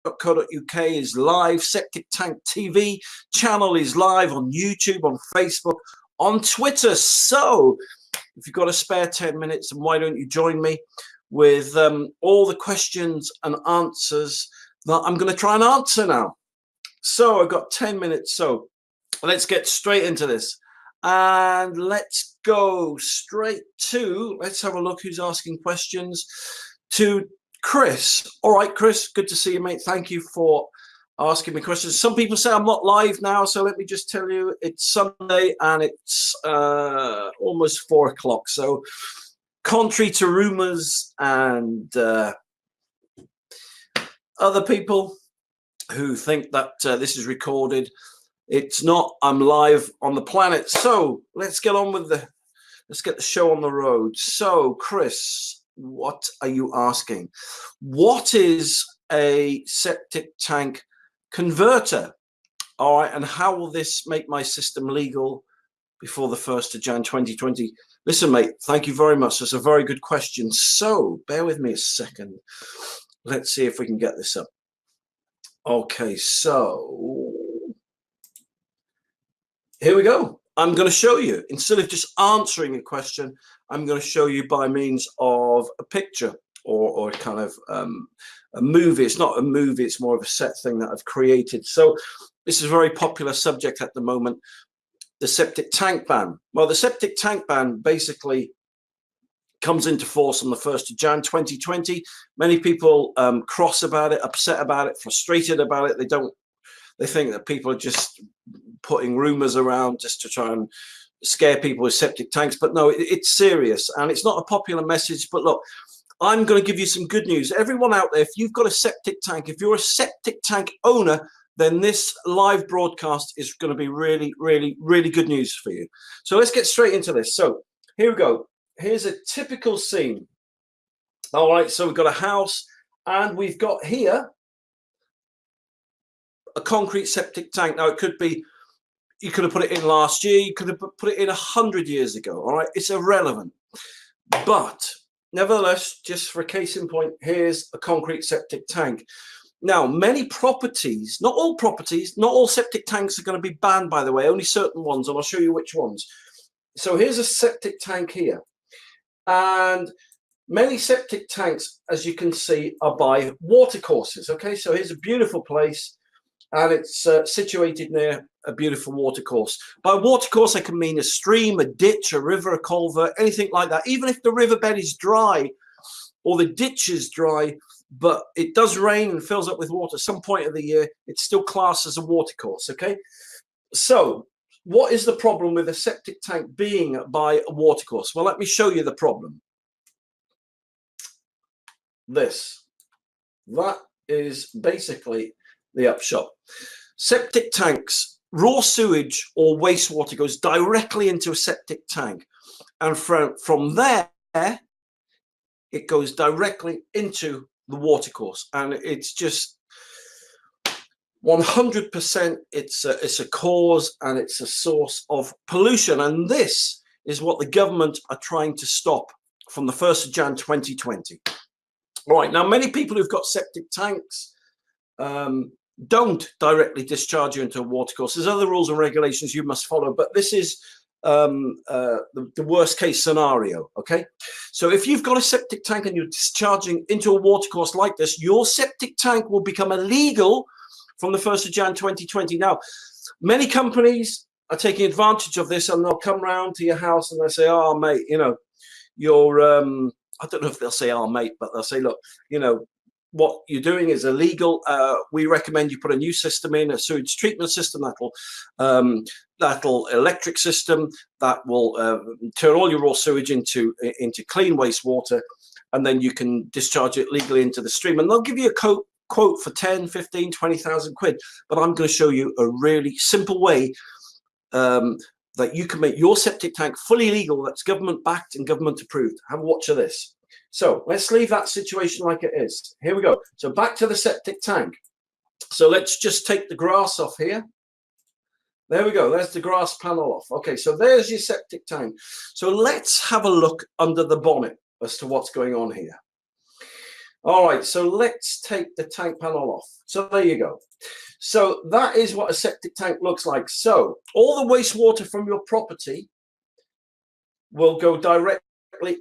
septictank.co.uk is live. Septic Tank TV channel is live on YouTube, on Facebook, on Twitter. So if you've got a spare 10 minutes, then why don't you join me with all the questions and answers that I'm going to try and answer now. So I've got 10 minutes. So let's get straight into this. And let's go straight to, let's have a look who's asking questions. To Chris. All right, Chris, good to see you, mate. Thank you for asking me questions. Some people say I'm not live now, so let me just tell you it's Sunday and it's almost 4 o'clock. So contrary to rumors and other people who think that this is recorded, it's not. I'm live on the planet. So let's get on with let's get the show on the road. So Chris, what are you asking? What is a septic tank converter? All right, and how will this make my system legal before the 1st of Jan 2020? Listen, mate, thank you very much. That's a very good question. So bear with me a second. Let's see if we can get this up. Okay, so here we go. I'm going to show you, instead of just answering a question, I'm going to show you by means of a picture or kind of a movie. It's not a movie, it's more of a set thing that I've created. So this is a very popular subject at the moment, the septic tank ban. Well, the septic tank ban basically comes into force on the 1st of Jan 2020. Many people cross about it, upset about it, frustrated about it. They think that people are just putting rumors around just to try and scare people with septic tanks. But no, it's serious and it's not a popular message. But look, I'm going to give you some good news. Everyone out there, if you've got a septic tank, if you're a septic tank owner, then this live broadcast is going to be really, really, really good news for you. So let's get straight into this. So here we go. Here's a typical scene. All right, so we've got a house and we've got here a concrete septic tank. Now it could be, you could have put it in last year, you could have put it in 100 years ago. All right, it's irrelevant. But nevertheless, just for a case in point, here's a concrete septic tank. Now, many properties, not all properties, not all septic tanks are going to be banned, by the way, only certain ones, and I'll show you which ones. So here's a septic tank here. And many septic tanks, as you can see, are by watercourses. Okay, so here's a beautiful place. And it's situated near a beautiful watercourse. By watercourse, I can mean a stream, a ditch, a river, a culvert, anything like that. Even if the riverbed is dry or the ditch is dry, but it does rain and fills up with water at some point of the year, it's still classed as a watercourse, okay? So what is the problem with a septic tank being by a watercourse? Well, let me show you the problem. That is basically the upshot. Septic tanks, raw sewage or wastewater goes directly into a septic tank, and from there it goes directly into the watercourse, and it's just 100% it's a cause and it's a source of pollution, and this is what the government are trying to stop from the 1st of Jan 2020. All right, now many people who've got septic tanks don't directly discharge you into a watercourse. There's other rules and regulations you must follow, but this is the worst case scenario, okay? So if you've got a septic tank and you're discharging into a watercourse like this, your septic tank will become illegal from the 1st of Jan 2020. Now, many companies are taking advantage of this, and they'll come round to your house and they'll say, oh, mate, you know, you're, I don't know if they'll say, oh, mate, but they'll say, look, you know, what you're doing is illegal. We recommend you put a new system in, a sewage treatment system that'll electric system that will turn all your raw sewage into clean wastewater, and then you can discharge it legally into the stream. And they'll give you a quote for 10, 15, 20,000 quid. But I'm going to show you a really simple way that you can make your septic tank fully legal, that's government backed and government approved. Have a watch of this. So let's leave that situation like it is. Here we go. So back to the septic tank. So let's just take the grass off here. There we go. There's the grass panel off. Okay, so there's your septic tank. So let's have a look under the bonnet as to what's going on here. All right, so let's take the tank panel off. So there you go. So that is what a septic tank looks like. So all the wastewater from your property will go directly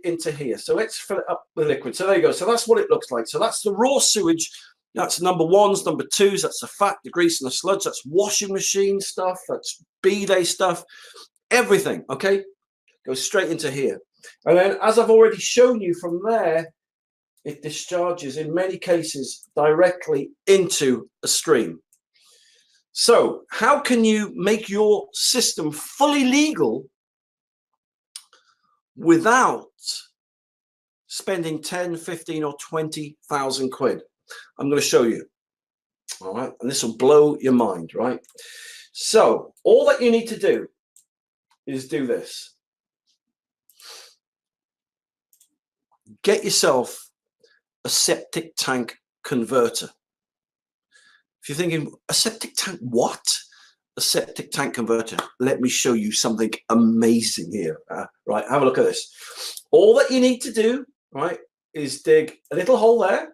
into here. So let's fill it up with liquid. So there you go. So that's what it looks like. So that's the raw sewage. That's number ones, number twos. That's the fat, the grease, and the sludge. That's washing machine stuff. That's bidet stuff. Everything, okay, goes straight into here. And then, as I've already shown you from there, it discharges in many cases directly into a stream. So how can you make your system fully legal without spending 10, 15 or 20,000 quid? I'm going to show you. All right. And this will blow your mind, right? So all that you need to do is do this. Get yourself a septic tank converter. If you're thinking, a septic tank, what? A septic tank converter. Let me show you something amazing here. Right, have a look at this. All that you need to do, right, is dig a little hole there,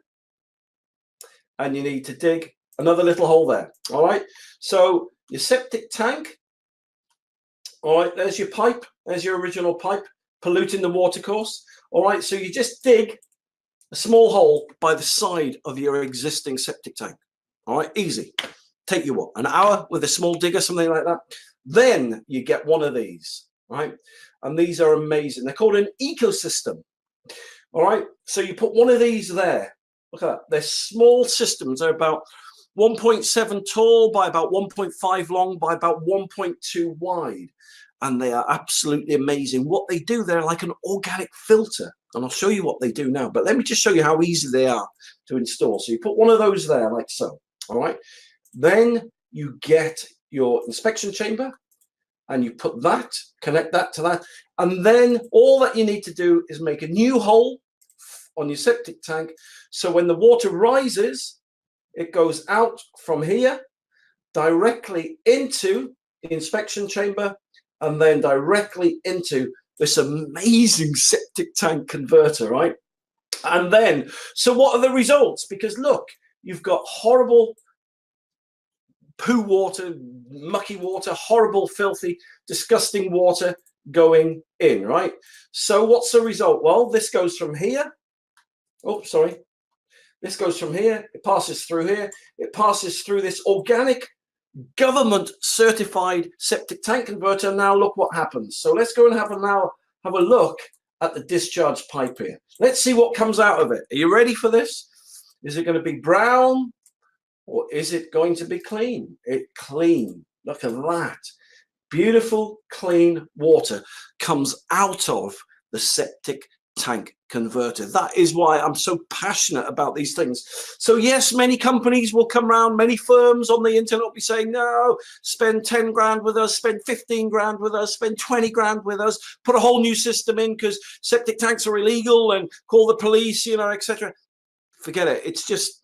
and you need to dig another little hole there. All right, so your septic tank, all right, there's your pipe, there's your original pipe, polluting the watercourse. All right, so you just dig a small hole by the side of your existing septic tank. All right, easy. Take you what, an hour with a small digger, something like that. Then you get one of these, right? And these are amazing. They're called an ecosystem. All right, so you put one of these there. Look at that. They're small systems. They're about 1.7 tall by about 1.5 long by about 1.2 wide. And they are absolutely amazing. What they do, they're like an organic filter. And I'll show you what they do now. But let me just show you how easy they are to install. So you put one of those there like so. All right. Then you get your inspection chamber and you put that, connect that to that. And then all that you need to do is make a new hole on your septic tank. So when the water rises, it goes out from here directly into the inspection chamber and then directly into this amazing septic tank converter, right? And then, so what are the results? Because look, you've got horrible poo water, mucky water, horrible, filthy, disgusting water going in, right? So what's the result? Well, this goes from here. Oh, sorry. This goes from here. It passes through here. It passes through this organic government certified septic tank converter. Now look what happens. So let's go and have a look at the discharge pipe here. Let's see what comes out of it. Are you ready for this? Is it going to be brown or is it going to be clean? It's clean. Look at that. Beautiful, clean water comes out of the septic tank converter. That is why I'm so passionate about these things. So yes, many companies will come around, many firms on the internet will be saying, no, spend 10 grand with us, spend 15 grand with us, spend 20 grand with us, put a whole new system in because septic tanks are illegal and call the police, you know, etc. Forget it. It's just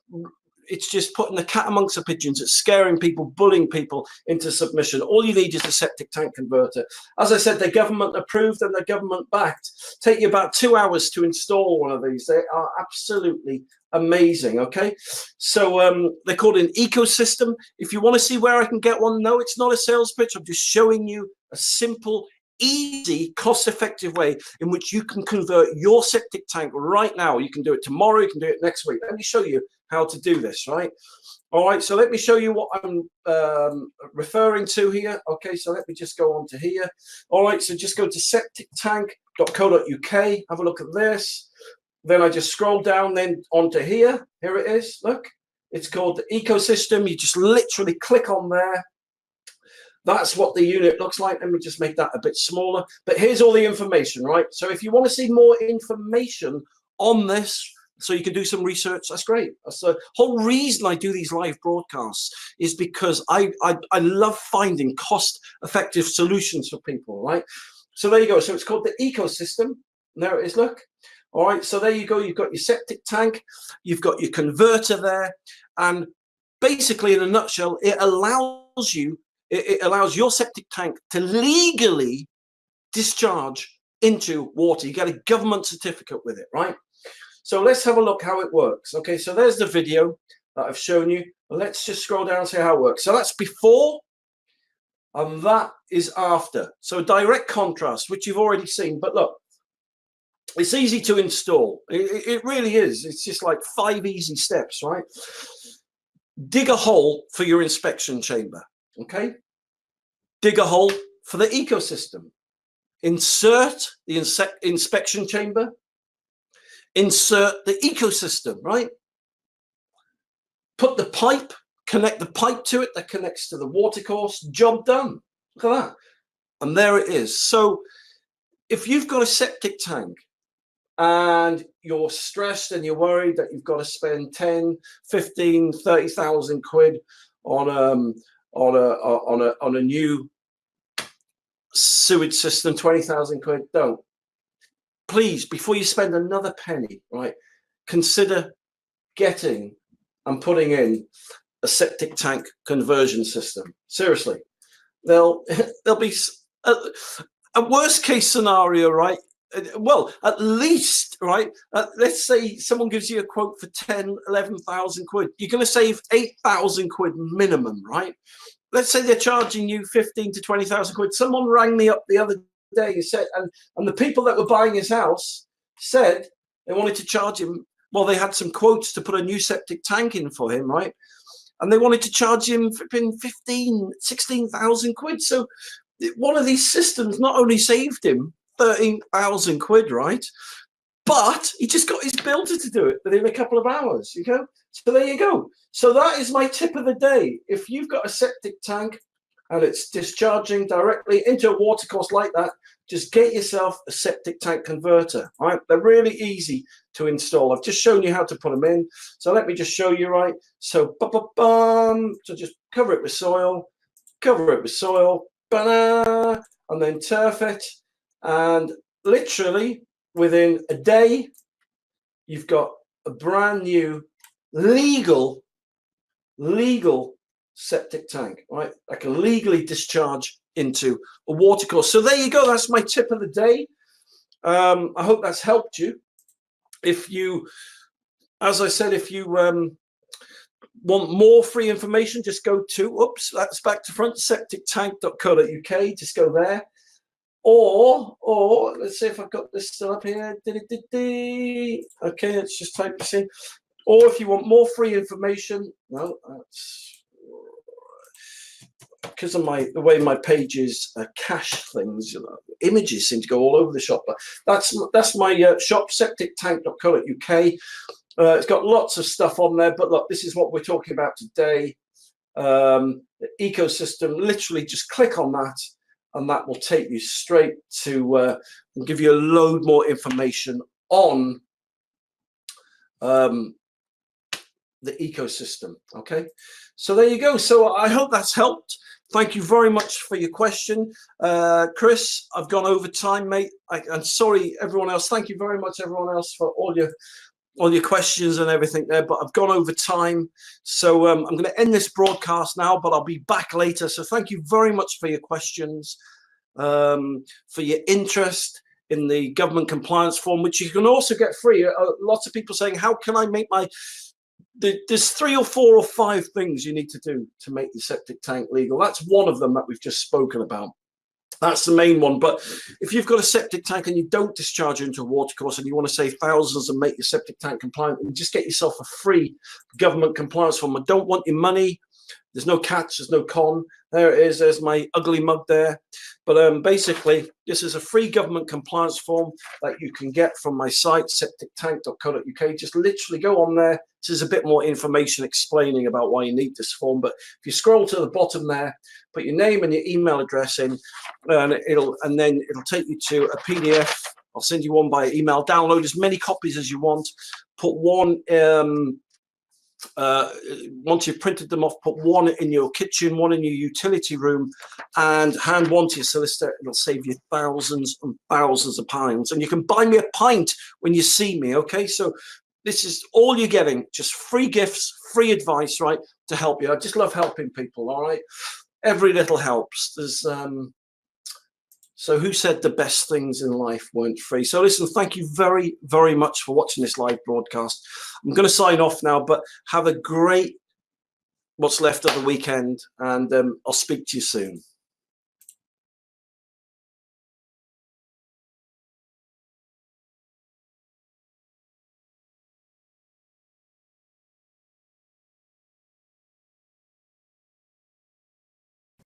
putting the cat amongst the pigeons. It's scaring people, bullying people into submission. All you need is a septic tank converter. As I said, they're government approved and they're government backed. Take you about 2 hours to install one of these. They are absolutely amazing, okay? So they're called an ecosystem. If you want to see where I can get one, no, it's not a sales pitch. I'm just showing you a simple, easy, cost-effective way in which you can convert your septic tank right now. You can do it tomorrow. You can do it next week. Let me show you how to do this, right? All right, so let me show you what I'm referring to here. Okay, so let me just go on to here. All right, so just go to septictank.co.uk. Have a look at this. Then I just scroll down then onto here. Here it is. Look, it's called the ecosystem. You just literally click on there. That's what the unit looks like. Let me just make that a bit smaller. But here's all the information, right? So if you want to see more information on this, so you can do some research, that's great. That's the whole reason I do these live broadcasts is because I love finding cost-effective solutions for people, right? So there you go. So it's called the ecosystem. There it is, look. All right, so there you go. You've got your septic tank. You've got your converter there. And basically, in a nutshell, it allows your septic tank to legally discharge into water. You get a government certificate with it, right? So let's have a look how it works. Okay, so there's the video that I've shown you. Let's just scroll down and see how it works. So that's before and that is after. So direct contrast, which you've already seen. But look, it's easy to install. It really is. It's just like 5 easy steps, right? Dig a hole for your inspection chamber, okay? Dig a hole for the ecosystem. Insert the inspection chamber. Insert the ecosystem, right? Put the pipe, connect the pipe to it that connects to the watercourse. Job done. Look at that. And there it is. So if you've got a septic tank and you're stressed and you're worried that you've got to spend 10, 15, 30,000 quid on a new sewage system, 20,000 quid, don't. Please, before you spend another penny, right, consider getting and putting in a septic tank conversion system. Seriously, there'll be a worst case scenario, right? Well, at least, right, let's say someone gives you a quote for 10, 11,000 quid. You're going to save 8,000 quid minimum, right? Let's say they're charging you 15 to 20,000 quid. Someone rang me up the other day and said, and the people that were buying his house said they wanted to charge him. Well, they had some quotes to put a new septic tank in for him, right? And they wanted to charge him 15, 16,000 quid. So one of these systems not only saved him 13,000 quid, right? But he just got his builder to do it within a couple of hours, you know? So there you go. So that is my tip of the day. If you've got a septic tank and it's discharging directly into a watercourse like that, just get yourself a septic tank converter, right? They're really easy to install. I've just shown you how to put them in. So let me just show you, right? So, so just cover it with soil, and then turf it. And literally within a day, you've got a brand new legal septic tank, right? I can legally discharge into a watercourse. So there you go. That's my tip of the day. I hope that's helped you. If you, as I said, if you want more free information, just go to, that's back to front, septictank.co.uk. Just go there. Or let's see if I've got this still up here. Okay, let's just type this in. Or if you want more free information, no, that's because of the way my pages cache things. You know, images seem to go all over the shop. But that's my shop, septictank.co.uk. It's got lots of stuff on there. But look, this is what we're talking about today. The ecosystem. Literally, just click on that, and that will take you straight to and give you a load more information on the ecosystem. Okay, so there you go. So I hope that's helped. Thank you very much for your question, Chris. I've gone over time, mate. I'm sorry, everyone else. Thank you very much, everyone else, for all your questions and everything there. But I've gone over time, so I'm going to end this broadcast now. But I'll be back later. So thank you very much for your questions, for your interest in the government compliance form, which you can also get free. Lots of people saying, how can I make my... There's 3 or 4 or 5 things you need to do to make your septic tank legal. That's one of them that we've just spoken about. That's the main one. But if you've got a septic tank and you don't discharge it into a watercourse and you want to save thousands and make your septic tank compliant, and just get yourself a free government compliance form. I don't want your money. There's no catch, there's no con. There it is. There's my ugly mug there. But basically, this is a free government compliance form that you can get from my site, septictank.co.uk. Just literally go on there. This is a bit more information explaining about why you need this form. But if you scroll to the bottom there, put your name and your email address in, and then it'll take you to a PDF. I'll send you one by email. Download as many copies as you want. Put one. Once you've printed them off, put one in your kitchen, one in your utility room, and hand one to your solicitor. It'll save you thousands and thousands of pounds. And you can buy me a pint when you see me, okay? So this is all you're getting, just free gifts, free advice, right, to help you. I just love helping people, all right? Every little helps. There's So who said the best things in life weren't free? So listen, thank you very, very much for watching this live broadcast. I'm going to sign off now, but have a great what's left of the weekend, and I'll speak to you soon.